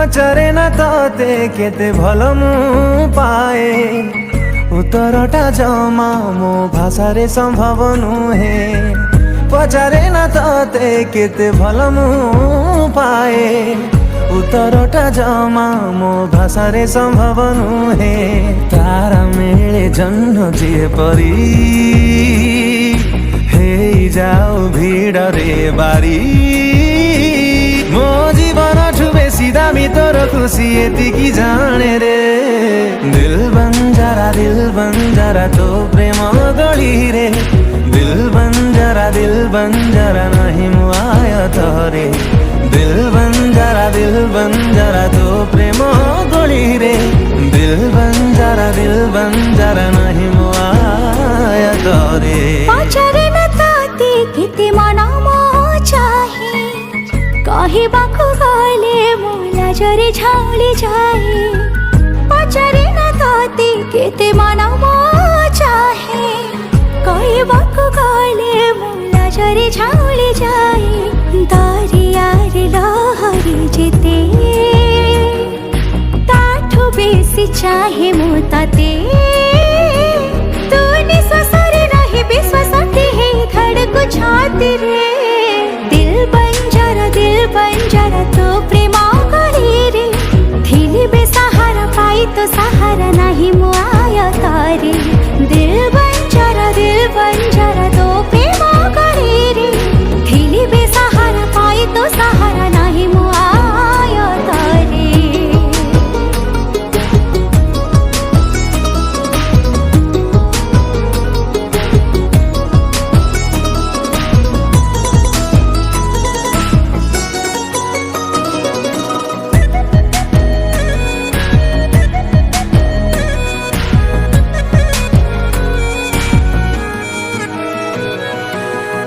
पचारे ना तते केते भल मु पाए उत्तरटा जमा मो भाषा रे संभव नुहे। पचारे ना तते केते भल मु पाए उत्तरटा जमा मो भाषा रे संभव नुहे। तारा मेले जन्म जे परी हे जाऊ भीड़ रे बारी मो जीवन ठु बेसी दामी तोर खुशी यतिकी जाने रे। दिल बंजारा तो प्रेम गली रे। दिल बंजारा नहीं मुआय तोरे। दिल बंजारा तो प्रेम गली रे। दिल बंजारा नहीं मुआय तोरे। पचारे न ताते केते मन मो चाहे कहिबाकु गले मो लाजरे झाउली जाए। पचारे न ताते केते मन मो चाहे कहिबाकु गले मो लाजरे झाउली जाए। दरियारे लहरी जेते ताठु बेसी चाहे मो ताते। तू निश्वासरे रही विश्वासते है धड़कु छाती रे। दिल बंजारा तो प्रेम गली रे। थिली बेसहारा पाई तो सहारा नहीं मुआय तारे। दिल बंजारा तो प्रेम गली रे। थिली बेसहारा पाई तो सहारा नहीं मुआय तारे।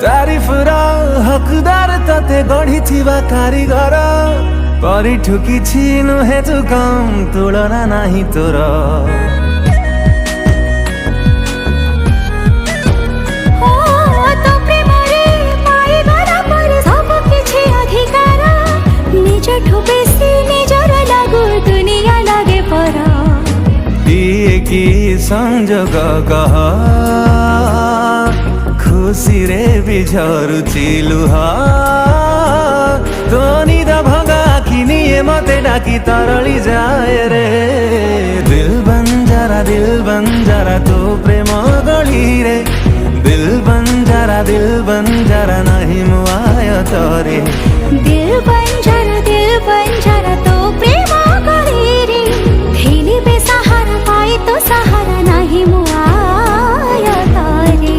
तारीफ र हकदार तते गढ़ी थिबा कारीगर परी ठुकी छिनु हेतु कम तुलना नाही तोर। तो प्रेम रे पाई गला पर सब किछि अधिकार। निज ठु बेसी निजर लागु दुनिया लागे पर। दिए की संजोग कह खुशी रे बिझरु चिलुहा। धोनी द भगा किनिए मते डाकी तरली जाए रे। दिल बंजारा तो प्रेम गली रे। दिल बंजारा नहीं मुआय तोरे। दिल बंजारा तो प्रेम गली रे। थिली बेसहारा पाई तो सहारा नहीं मुआय तारे।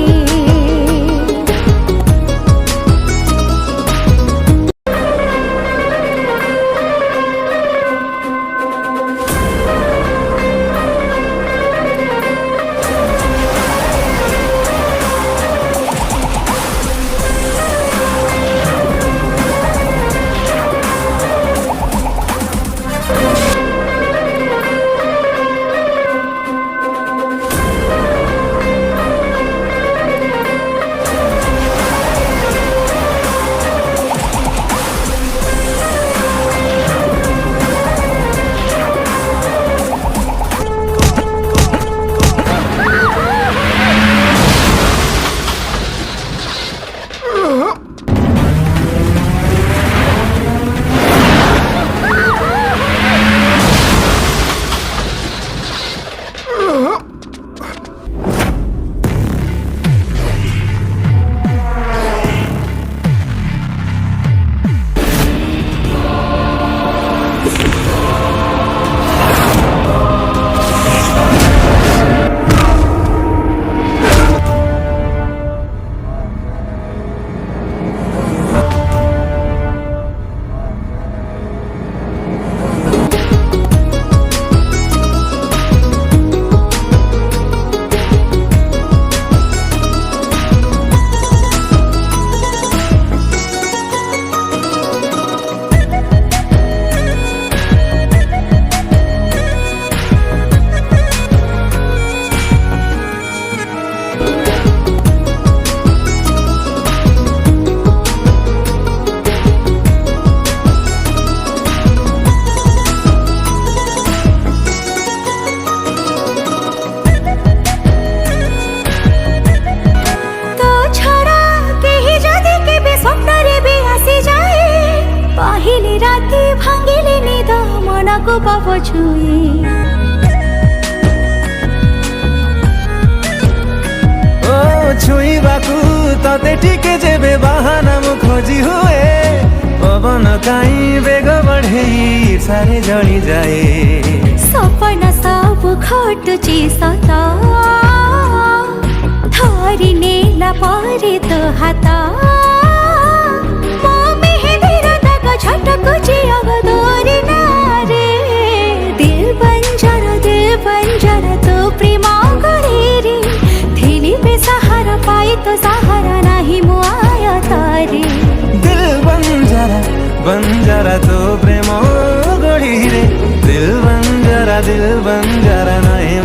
को पाप छुए ओ छुईबाकू तते टिके जेबे बाहाना मु खोजी हुए पवन काई बेग बढे सारे जड़ी जाए सपना सब घटुची सता थरी नेला परे तो हाता मेहेंदीर दाग झटकुची अब दोरी नारे दिल बंजर तो प्रेम गरे रे थेली पे सहारा पाई तो सहारा नहीं मुआया तारे दिल बंजरा तो प्रेम गढ़ी रे दिल बंजरा नहीं